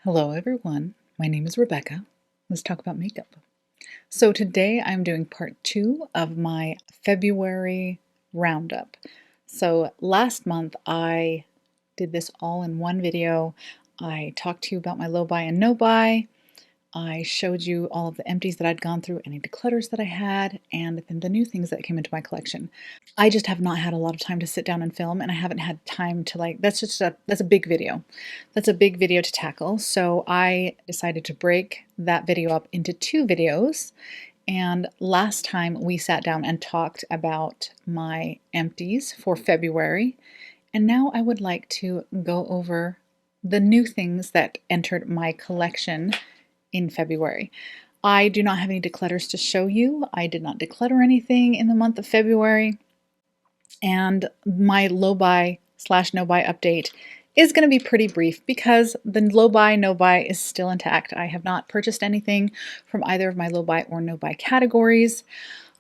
Hello everyone, my name is Rebecca. Let's talk about makeup. So today I'm doing part 2 of my February roundup. So last month I did this all in one video. I talked to you about my low buy and no buy. I showed you all of the empties that I'd gone through, any declutters that I had, and then the new things that came into my collection. I just have not had a lot of time to sit down and film, and I haven't had time to that's a big video. That's a big video to tackle. So I decided to break that video up into 2 videos. And last time we sat down and talked about my empties for February. And now I would like to go over the new things that entered my collection in February. I do not have any declutters to show you. I did not declutter anything in the month of February. And my low buy / no buy update is going to be pretty brief because the low buy, no buy is still intact. I have not purchased anything from either of my low buy or no buy categories.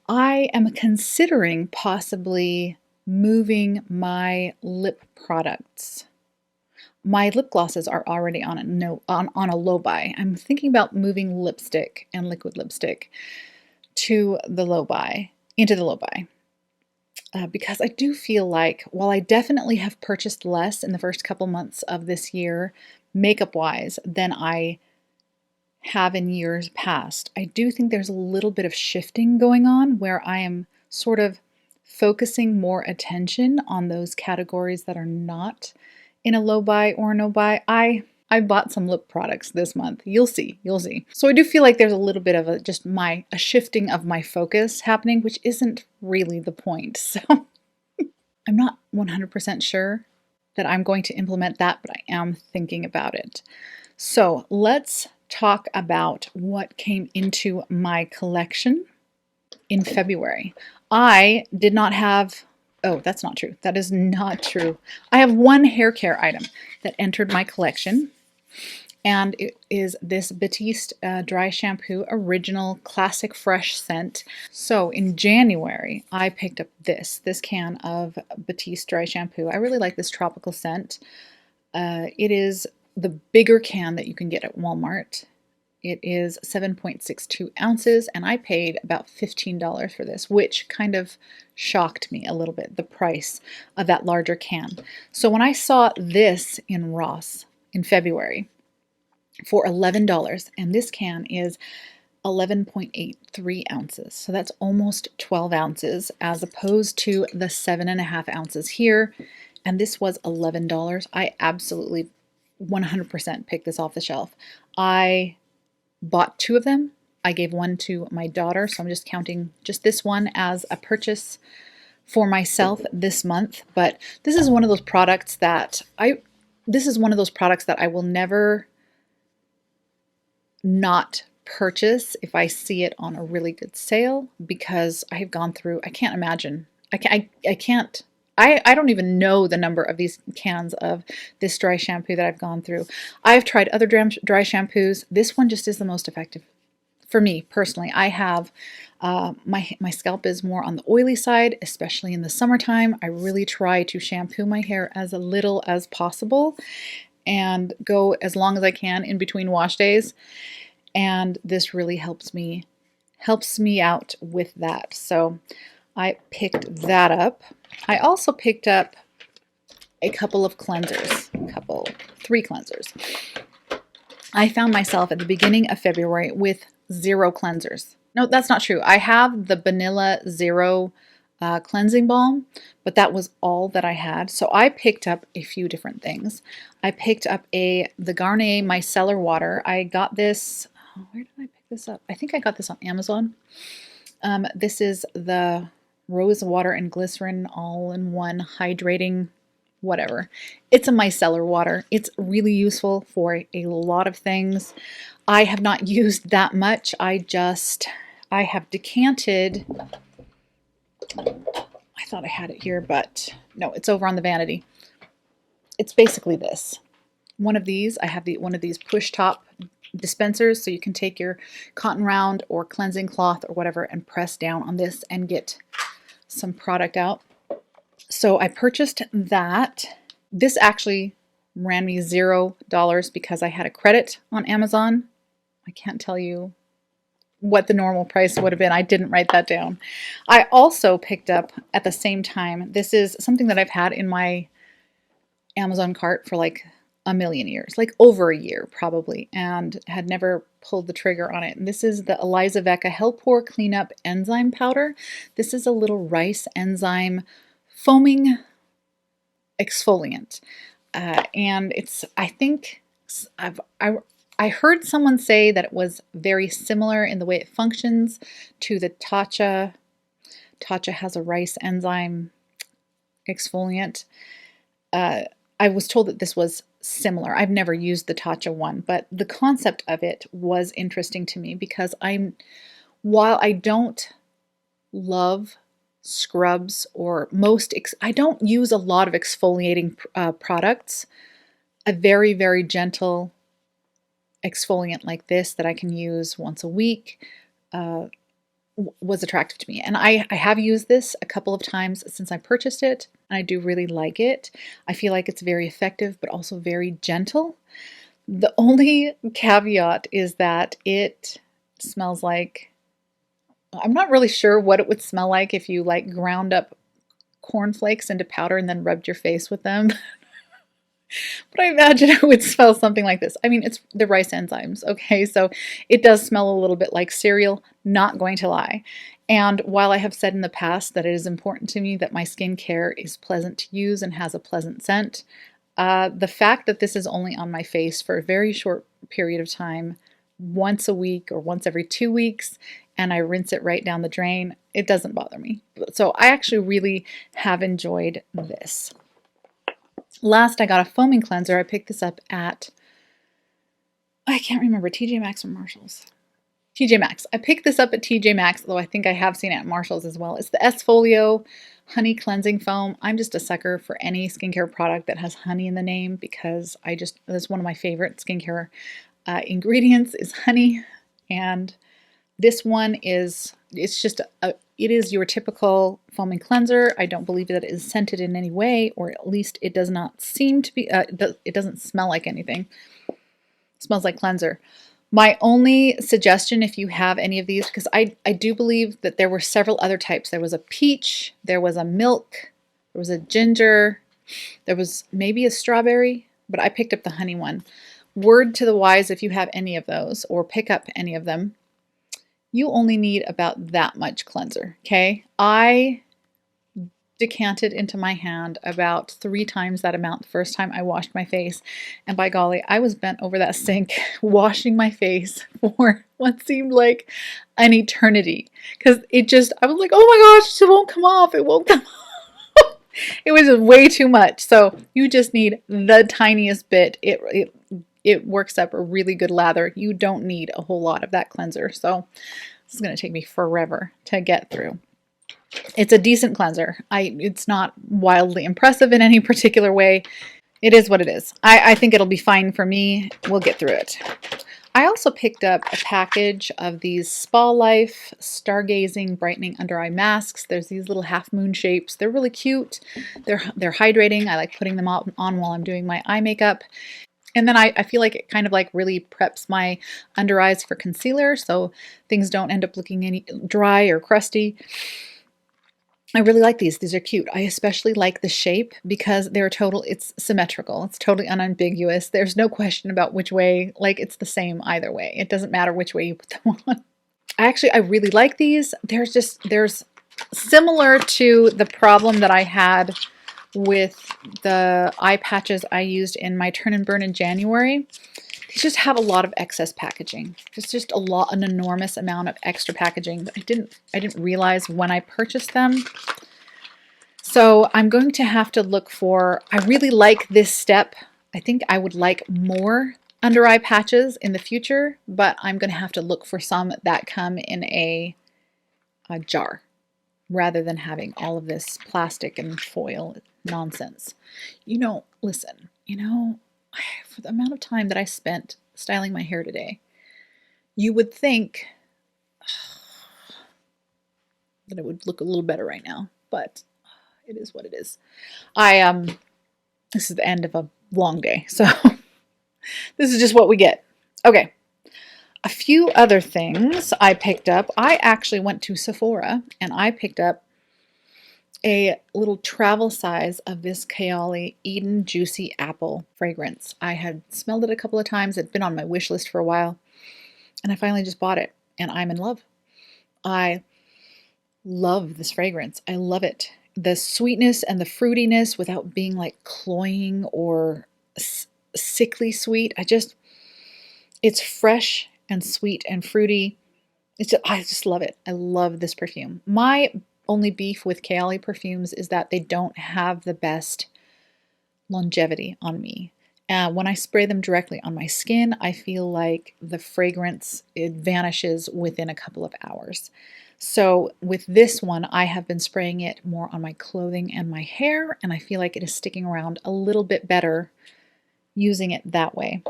I am considering possibly moving my lip products. My lip glosses are already on a low buy. I'm thinking about moving lipstick and liquid lipstick to the low buy, into the low buy. Because I do feel like while I definitely have purchased less in the first couple months of this year, makeup wise, than I have in years past, I do think there's a little bit of shifting going on where I am sort of focusing more attention on those categories that are not in a low buy or no buy. I bought some lip products this month. You'll see. So I do feel like there's a little bit of a shifting of my focus happening, which isn't really the point. So I'm not 100% sure that I'm going to implement that, but I am thinking about it. So let's talk about what came into my collection in February. I did not have, oh, that's not true. That is not true. I have one hair care item that entered my collection, and it is this Batiste dry shampoo original classic fresh scent. So in January I picked up this can of Batiste dry shampoo. I really like this tropical scent. It is the bigger can that you can get at Walmart. It is 7.62 ounces, and I paid about $15 for this, which kind of shocked me a little bit, the price of that larger can. So when I saw this in Ross in February for $11, and this can is 11.83 ounces, so that's almost 12 ounces as opposed to the 7.5 ounces here, and this was $11. I absolutely 100% picked this off the shelf. I bought 2 of them. I gave one to my daughter, so I'm just counting just this one as a purchase for myself this month. But this is one of those products that I will never not purchase if I see it on a really good sale, because I have gone through, I can't imagine. I don't even know the number of these cans of this dry shampoo that I've gone through. I've tried other dry shampoos. This one just is the most effective for me personally. I have my scalp is more on the oily side, especially in the summertime. I really try to shampoo my hair as little as possible and go as long as I can in between wash days. And this really helps me out with that. So I picked that up. I also picked up a couple of cleansers, 3 cleansers. I found myself at the beginning of February with 0 cleansers. No, that's not true. I have the Vanilla Zero cleansing balm, but that was all that I had. So I picked up a few different things. I picked up the Garnier Micellar Water. I got this, where did I pick this up? I think I got this on Amazon. This is the rose water and glycerin all-in-one hydrating whatever. It's a micellar water. It's really useful for a lot of things. I have not used that much. I have decanted, I thought I had it here, but no, it's over on the vanity. It's basically this. One of these, I have one of these push top dispensers, so you can take your cotton round or cleansing cloth or whatever and press down on this and get some product out. So I purchased that. This actually ran me $0 because I had a credit on Amazon. I can't tell you what the normal price would have been. I didn't write that down. I also picked up at the same time, this is something that I've had in my Amazon cart for like a million years, like over a year probably, and had never pulled the trigger on it. And this is the Eliza Vecca Helpor Cleanup Enzyme Powder. This is a little rice enzyme foaming exfoliant. And it's, I think, I heard someone say that it was very similar in the way it functions to the Tatcha. Tatcha has a rice enzyme exfoliant. I was told that this was similar. I've never used the Tatcha one, but the concept of it was interesting to me because while I don't love scrubs or I don't use a lot of exfoliating products, a very, very gentle exfoliant like this that I can use once a week was attractive to me. And I have used this a couple of times since I purchased it, and I do really like it. I feel like it's very effective, but also very gentle. The only caveat is that it smells like, I'm not really sure what it would smell like if you like ground up cornflakes into powder and then rubbed your face with them. But I imagine it would smell something like this. I mean, it's the rice enzymes, okay? So it does smell a little bit like cereal, not going to lie. And while I have said in the past that it is important to me that my skincare is pleasant to use and has a pleasant scent, the fact that this is only on my face for a very short period of time, once a week or once every 2 weeks, and I rinse it right down the drain, it doesn't bother me. So I actually really have enjoyed this. Last, I got a foaming cleanser. I picked this up at, I can't remember, TJ Maxx or Marshalls. TJ Maxx. I picked this up at TJ Maxx, though I think I have seen it at Marshalls as well. It's the S-Folio Honey Cleansing Foam. I'm just a sucker for any skincare product that has honey in the name because that's one of my favorite skincare ingredients is honey. And this one is, it is your typical foaming cleanser. I don't believe that it is scented in any way, or at least it does not seem to be, it doesn't smell like anything. It smells like cleanser. My only suggestion, if you have any of these, because I do believe that there were several other types. There was a peach, there was a milk, there was a ginger, there was maybe a strawberry, but I picked up the honey one. Word to the wise, if you have any of those or pick up any of them, you only need about that much cleanser, okay? I decanted into my hand about 3 times that amount the first time I washed my face, and by golly, I was bent over that sink washing my face for what seemed like an eternity, because I was like, oh my gosh, it won't come off, it won't come off. It was way too much. So you just need the tiniest bit. It works up a really good lather. You don't need a whole lot of that cleanser. So this is going to take me forever to get through. It's a decent cleanser. It's not wildly impressive in any particular way. It is what it is. I think it'll be fine for me. We'll get through it. I also picked up a package of these Spa Life Stargazing Brightening Under Eye Masks. There's these little half moon shapes. They're really cute. They're hydrating. I like putting them on while I'm doing my eye makeup. And then I feel like it kind of like really preps my under eyes for concealer, so things don't end up looking any dry or crusty. I really like these. These are cute. I especially like the shape because it's symmetrical. It's totally unambiguous. There's no question about which way, like it's the same either way. It doesn't matter which way you put them on. I really like these. There's similar to the problem that I had with the eye patches I used in my turn and burn in January. These just have a lot of excess packaging. It's just an enormous amount of extra packaging that I didn't realize when I purchased them. So I'm going to have to look for, I really like this step. I think I would like more under eye patches in the future, but I'm going to have to look for some that come in a jar rather than having all of this plastic and foil nonsense. Listen, for the amount of time that I spent styling my hair today, you would think that it would look a little better right now, but it is what it is. This is the end of a long day. So this is just what we get. Okay. A few other things I picked up. I actually went to Sephora and I picked up a little travel size of this Kayali Eden Juicy Apple fragrance. I had smelled it a couple of times. It'd been on my wish list for a while. And I finally just bought it. And I'm in love. I love this fragrance. I love it. The sweetness and the fruitiness without being like cloying or sickly sweet. It's fresh and sweet and fruity. I just love it. I love this perfume. My only beef with Kayali perfumes is that they don't have the best longevity on me. When I spray them directly on my skin, I feel like the fragrance, it vanishes within a couple of hours. So with this one, I have been spraying it more on my clothing and my hair, and I feel like it is sticking around a little bit better using it that way.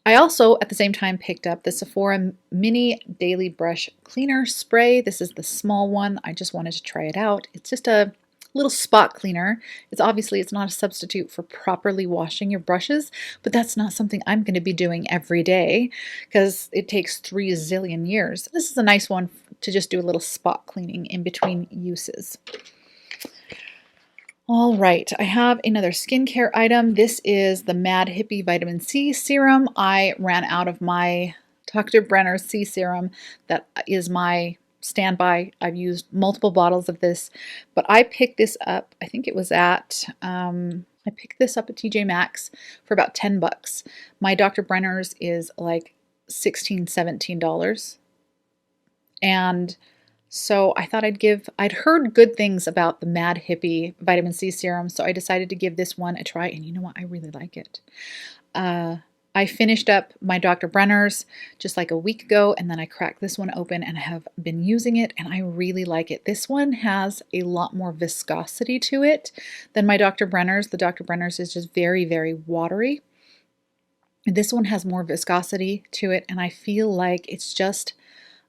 I also, at the same time, picked up the Sephora Mini Daily Brush Cleaner Spray. This is the small one. I just wanted to try it out. It's just a little spot cleaner. It's not a substitute for properly washing your brushes, but that's not something I'm going to be doing every day because it takes 3 zillion years. This is a nice one to just do a little spot cleaning in between uses. All right, I have another skincare item. This is the Mad Hippie Vitamin C Serum. I ran out of my Dr. Brenner's C Serum. That is my standby. I've used multiple bottles of this, but I picked this up, I think it was at, I picked this up at TJ Maxx for about 10 bucks. My Dr. Brenner's is like $16, $17. And so I thought I'd heard good things about the Mad Hippie Vitamin C Serum, so I decided to give this one a try, and you know what? I really like it. I finished up my Dr. Brenner's just like a week ago, and then I cracked this one open and have been using it, and I really like it. This one has a lot more viscosity to it than my Dr. Brenner's. The Dr. Brenner's is just very, very watery. This one has more viscosity to it, and I feel like it's just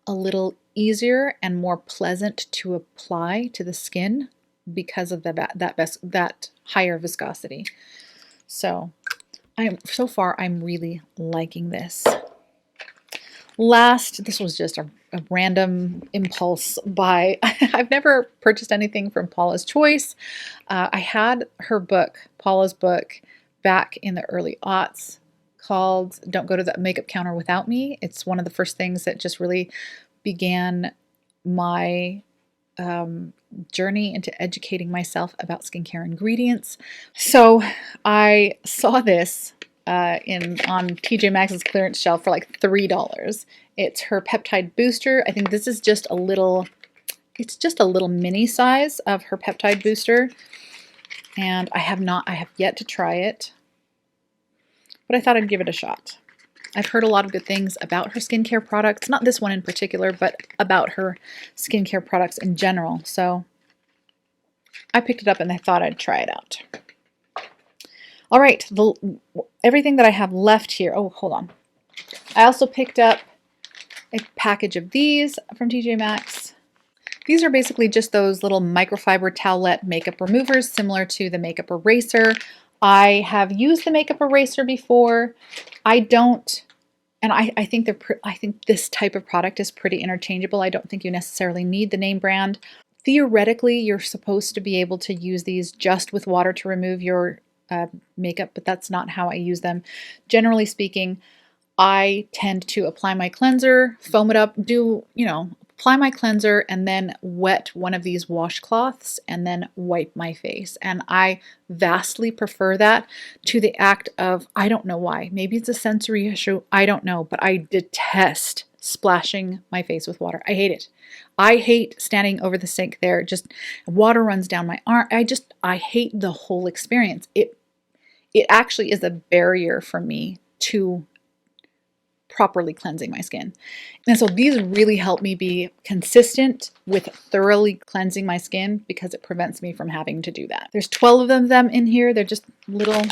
a little easier and more pleasant to apply to the skin because of that higher viscosity. So far I'm really liking this. This was just a random impulse buy. I've never purchased anything from Paula's Choice. I had her book, Paula's book, back in the early aughts called Don't Go to the Makeup Counter Without Me. It's one of the first things that just really began my journey into educating myself about skincare ingredients. So I saw this on TJ Maxx's clearance shelf for like $3. It's her peptide booster. I think this is just a little mini size of her peptide booster. And I have yet to try it, but I thought I'd give it a shot. I've heard a lot of good things about her skincare products, not this one in particular, but about her skincare products in general. So I picked it up and I thought I'd try it out. All right, everything that I have left here. Oh, hold on. I also picked up a package of these from TJ Maxx. These are basically just those little microfiber towelette makeup removers, similar to the makeup eraser. I have used the makeup eraser before. I think this type of product is pretty interchangeable. I don't think you necessarily need the name brand. Theoretically, you're supposed to be able to use these just with water to remove your makeup, but that's not how I use them. Generally speaking, I tend to apply my cleanser, foam it up, apply my cleanser, and then wet one of these washcloths and then wipe my face. And I vastly prefer that to the act of, I don't know why, maybe it's a sensory issue, I don't know, but I detest splashing my face with water. I hate it. I hate standing over the sink there, just water runs down my arm. I hate the whole experience. It actually is a barrier for me to properly cleansing my skin. And so these really help me be consistent with thoroughly cleansing my skin because it prevents me from having to do that. There's 12 of them in here. They're just little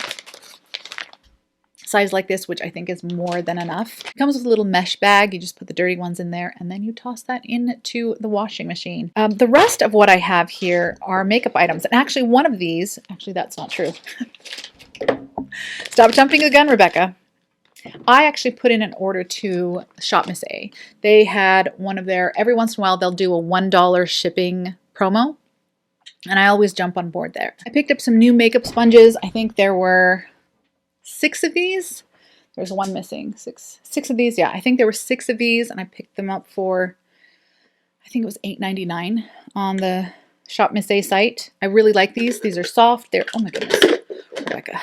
size like this, which I think is more than enough. It comes with a little mesh bag. You just put the dirty ones in there and then you toss that into the washing machine. The rest of what I have here are makeup items. And actually one of these, that's not true. Stop jumping the gun, Rebecca. I actually put in an order to Shop Miss A. They had one of their, every once in a while, they'll do a $1 shipping promo. And I always jump on board there. I picked up some new makeup sponges. I think there were 6 of these. There's one missing. Six of these. Yeah, I think there were 6 of these, and I picked them up for, I think it was $8.99 on the Shop Miss A site. I really like these. These are soft. They're, oh my goodness, Rebecca.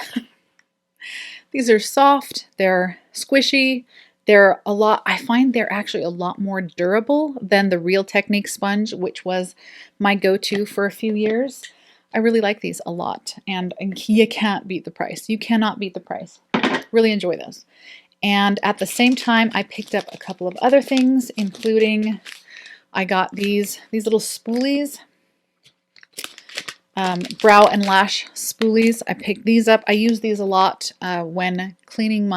These are soft. They're squishy. They're a lot, I find they're actually a lot more durable than the Real Technique sponge, which was my go-to for a few years. I really like these a lot, and you can't beat the price. You cannot beat the price. Really enjoy those. And at the same time, I picked up a couple of other things, including I got these little spoolies, brow and lash spoolies. I picked these up. I use these a lot when cleaning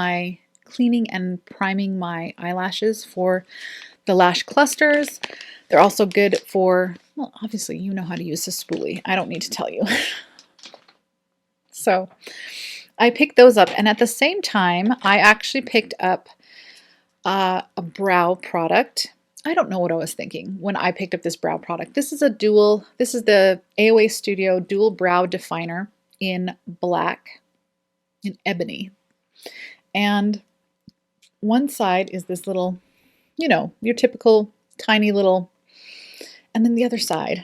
and priming my eyelashes for the lash clusters. They're also good for, well, obviously you know how to use a spoolie. I don't need to tell you. So I picked those up, and at the same time, I actually picked up a brow product. I don't know what I was thinking when I picked up this brow product. This is the AOA Studio Dual Brow Definer in black, in ebony. And one side is this little, you know, your typical tiny little, and then the other side,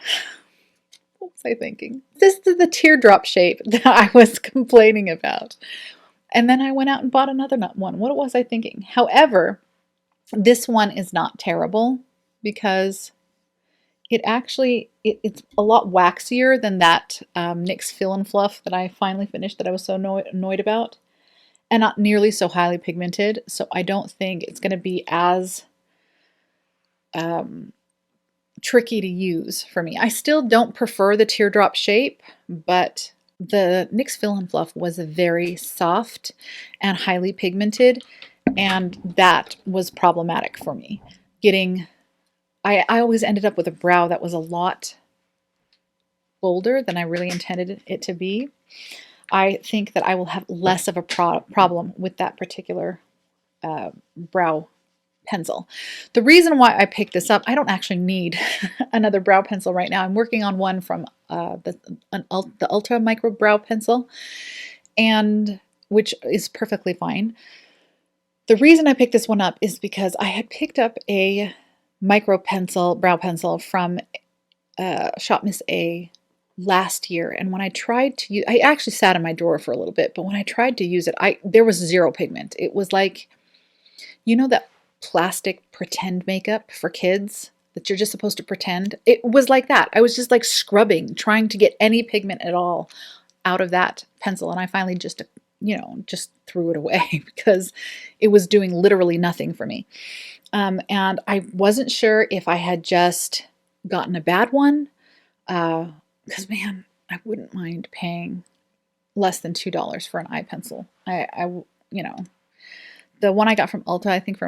what was I thinking? This is the teardrop shape that I was complaining about. And then I went out and bought another one. What was I thinking? However, this one is not terrible because it actually, it's a lot waxier than that NYX Fill and Fluff that I finally finished that I was so annoyed about. And not nearly so highly pigmented, so I don't think it's going to be as tricky to use for me. I still don't prefer the teardrop shape, but the NYX Fill and Fluff was very soft and highly pigmented, and that was problematic for me. I always ended up with a brow that was a lot bolder than I really intended it to be. I think that I will have less of a problem with that particular brow pencil. The reason why I picked this up, I don't actually need another brow pencil right now. I'm working on one from the Ultra Micro Brow Pencil, and which is perfectly fine. The reason I picked this one up is because I had picked up a micro pencil, brow pencil from Shop Miss A last year, and when I tried to use, I actually sat in my drawer for a little bit, but when I tried to use it, there was zero pigment. It was like, you know, that plastic pretend makeup for kids that you're just supposed to pretend? It was like that. I was just like scrubbing, trying to get any pigment at all out of that pencil, and I finally just, you know, just threw it away because it was doing literally nothing for me. And I wasn't sure if I had just gotten a bad one, because man, I wouldn't mind paying less than $2 for an eye pencil. You know, the one I got from Ulta, I think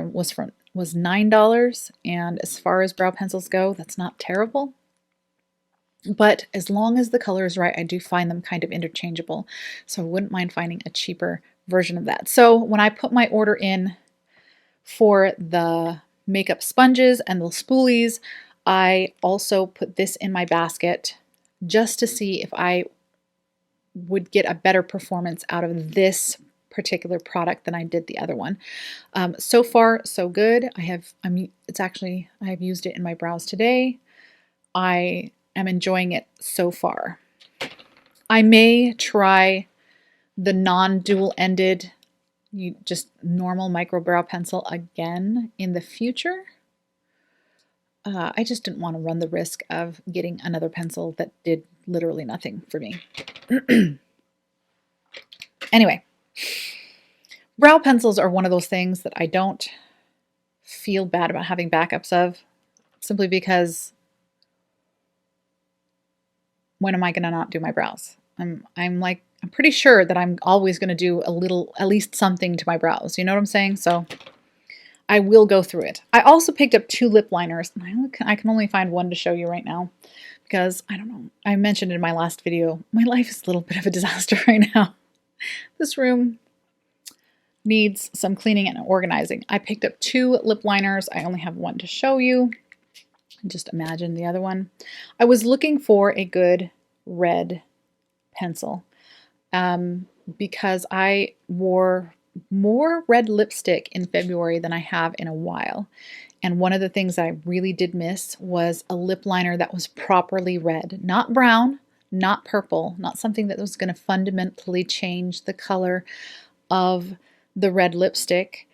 was $9, and as far as brow pencils go, that's not terrible. But as long as the color is right, I do find them kind of interchangeable, so I wouldn't mind finding a cheaper version of that. So when I put my order in for the makeup sponges and the spoolies, I also put this in my basket just to see if I would get a better performance out of this particular product than I did the other one. So far, so good. I have used it in my brows today. I am enjoying it so far. I may try the non-dual ended, just normal micro brow pencil again in the future. I just didn't want to run the risk of getting another pencil that did literally nothing for me. Anyway, brow pencils are one of those things that I don't feel bad about having backups of, simply because when am I going to not do my brows? I'm pretty sure that I'm always going to do at least something to my brows. You know what I'm saying? So I will go through it. I also picked up 2 lip liners, and I can only find one to show you right now because I don't know. I mentioned in my last video, my life is a little bit of a disaster right now. This room needs some cleaning and organizing. I picked up 2 lip liners. I only have one to show you. Just imagine the other one. I was looking for a good red pencil because I wore more red lipstick in February than I have in a while. And one of the things I really did miss was a lip liner that was properly red, not brown, not purple, not something that was going to fundamentally change the color of the red lipstick,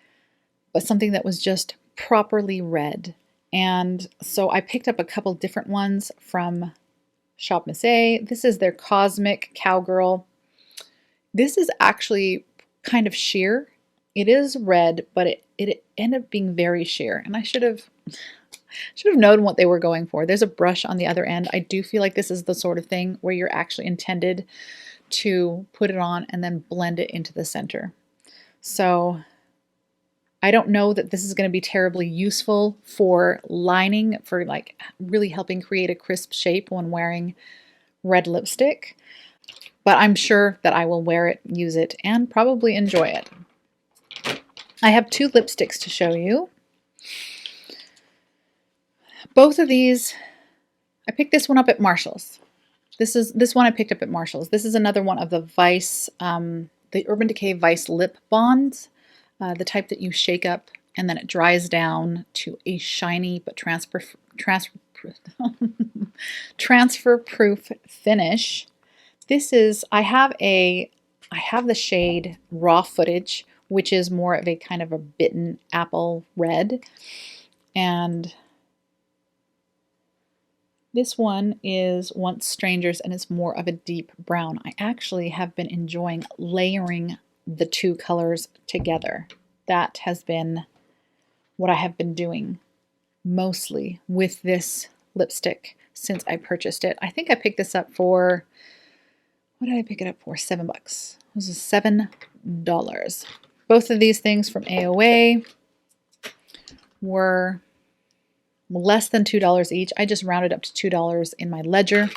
but something that was just properly red. And so I picked up a couple different ones from Shop Miss A. This is their Cosmic Cowgirl. This is actually kind of sheer. It is red, but it ended up being very sheer. And I should have known what they were going for. There's a brush on the other end. I do feel like this is the sort of thing where you're actually intended to put it on and then blend it into the center. So I don't know that this is going to be terribly useful for lining, for like really helping create a crisp shape when wearing red lipstick, but I'm sure that I will wear it, use it, and probably enjoy it. I have 2 lipsticks to show you. Both of these, I picked this one up at Marshall's. This one I picked up at Marshall's. This is another one of the Vice, the Urban Decay Vice Lip Bonds. The type that you shake up and then it dries down to a shiny but transfer-proof finish. This is, I have the shade Raw Footage, which is more of a kind of a bitten apple red. And this one is Once Strangers and it's more of a deep brown. I actually have been enjoying layering the 2 colors together. That has been what I have been doing mostly with this lipstick since I purchased it. I think I picked this up for, what did I pick it up for? $7. This is $7. Both of these things from AOA were less than $2 each. I just rounded up to $2 in my ledger.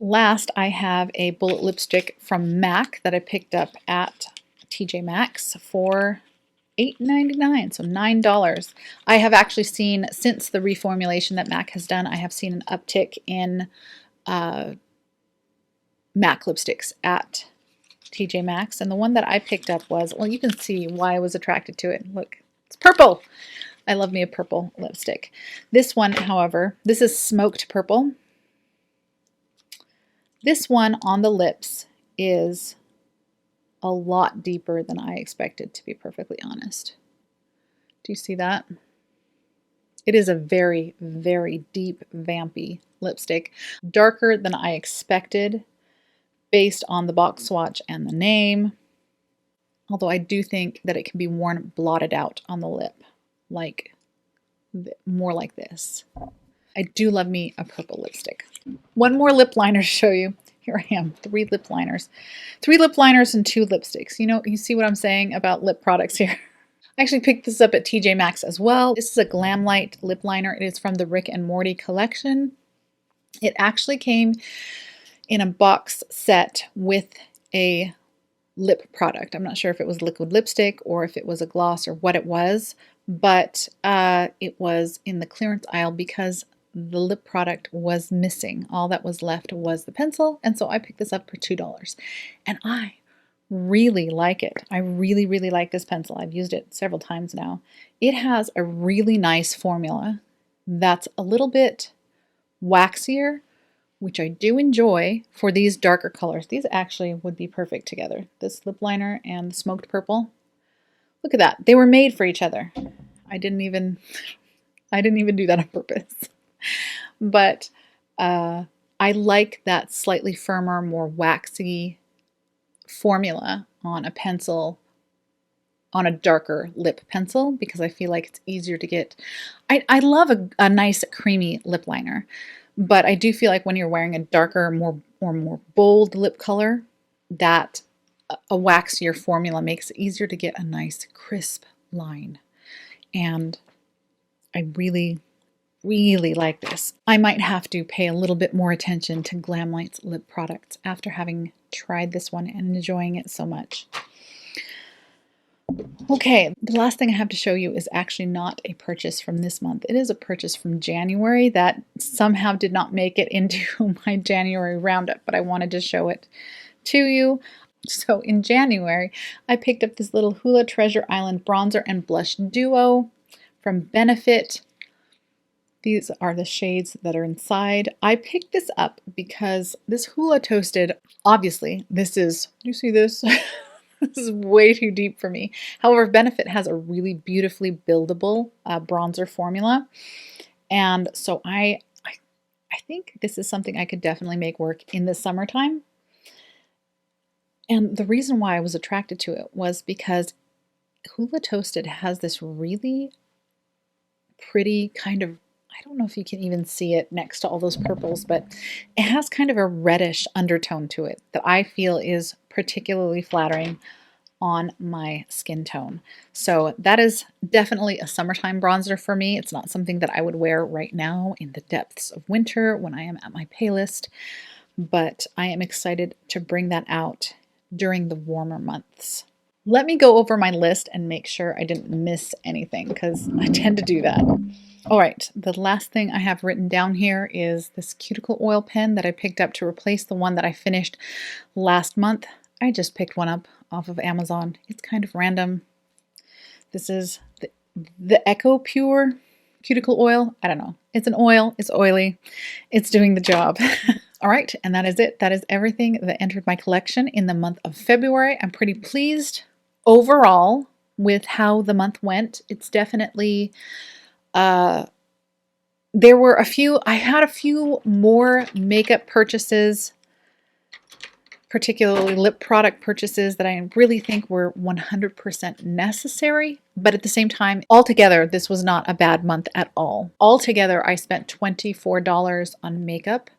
Last, I have a bullet lipstick from MAC that I picked up at TJ Maxx for $8.99, so $9. I have actually seen, since the reformulation that MAC has done, I have seen an uptick in MAC lipsticks at TJ Maxx. And the one that I picked up was, well, you can see why I was attracted to it. Look, it's purple. I love me a purple lipstick. This one, however, this is Smoked Purple. This one on the lips is a lot deeper than I expected, to be perfectly honest. Do you see that? It is a very, very deep, vampy lipstick. Darker than I expected based on the box swatch and the name. Although I do think that it can be worn blotted out on the lip, like more like this. I do love me a purple lipstick. One more lip liner to show you. Here I am, 3 lip liners. 3 lip liners and 2 lipsticks. You know, you see what I'm saying about lip products here. I actually picked this up at TJ Maxx as well. This is a Glam Light lip liner. It is from the Rick and Morty collection. It actually came in a box set with a lip product. I'm not sure if it was liquid lipstick or if it was a gloss or what it was, but it was in the clearance aisle because the lip product was missing. All that was left was the pencil, and so I picked this up for $2. And I really like it. I really, really like this pencil. I've used it several times now. It has a really nice formula that's a little bit waxier, which I do enjoy for these darker colors. These actually would be perfect together. This lip liner and the Smoked Purple. Look at that. They were made for each other. I didn't even do that on purpose. But I like that slightly firmer, more waxy formula on a pencil, on a darker lip pencil, because I feel like it's easier to get. I love a nice creamy lip liner, but I do feel like when you're wearing a darker, more bold lip color, that a waxier formula makes it easier to get a nice crisp line. And I really, really like this. I might have to pay a little bit more attention to Glam Light's lip products after having tried this one and enjoying it so much. Okay, the last thing I have to show you is actually not a purchase from this month. It is a purchase from January that somehow did not make it into my January roundup, but I wanted to show it to you. So in January, I picked up this little Hoola Treasure Island bronzer and blush duo from Benefit. These are the shades that are inside. I picked this up because this Hoola Toasted, obviously, this is, you see this? This is way too deep for me. However, Benefit has a really beautifully buildable bronzer formula. And so I think this is something I could definitely make work in the summertime. And the reason why I was attracted to it was because Hoola Toasted has this really pretty kind of, I don't know if you can even see it next to all those purples, but it has kind of a reddish undertone to it that I feel is particularly flattering on my skin tone. So that is definitely a summertime bronzer for me. It's not something that I would wear right now in the depths of winter when I am at my palest, but I am excited to bring that out during the warmer months. Let me go over my list and make sure I didn't miss anything because I tend to do that. All right, the last thing I have written down here is this cuticle oil pen that I picked up to replace the one that I finished last month. I just picked one up off of Amazon. It's kind of random. This is the Eco Pure cuticle oil. I don't know. It's an oil. It's oily. It's doing the job. All right, and that is it. That is everything that entered my collection in the month of February. I'm pretty pleased overall with how the month went. It's definitely, there were a few, I had a few more makeup purchases, particularly lip product purchases that I really think were 100% necessary. But at the same time, altogether, this was not a bad month at all. Altogether, I spent $24 on makeup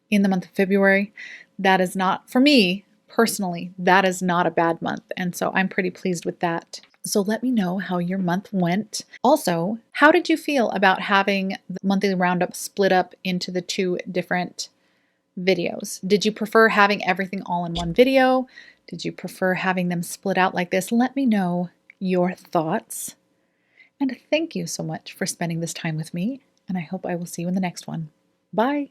in the month of February. That is not, for me personally, that is not a bad month. And so I'm pretty pleased with that. So let me know how your month went. Also, how did you feel about having the monthly roundup split up into the two different videos? Did you prefer having everything all in one video? Did you prefer having them split out like this? Let me know your thoughts. And thank you so much for spending this time with me. And I hope I will see you in the next one. Bye.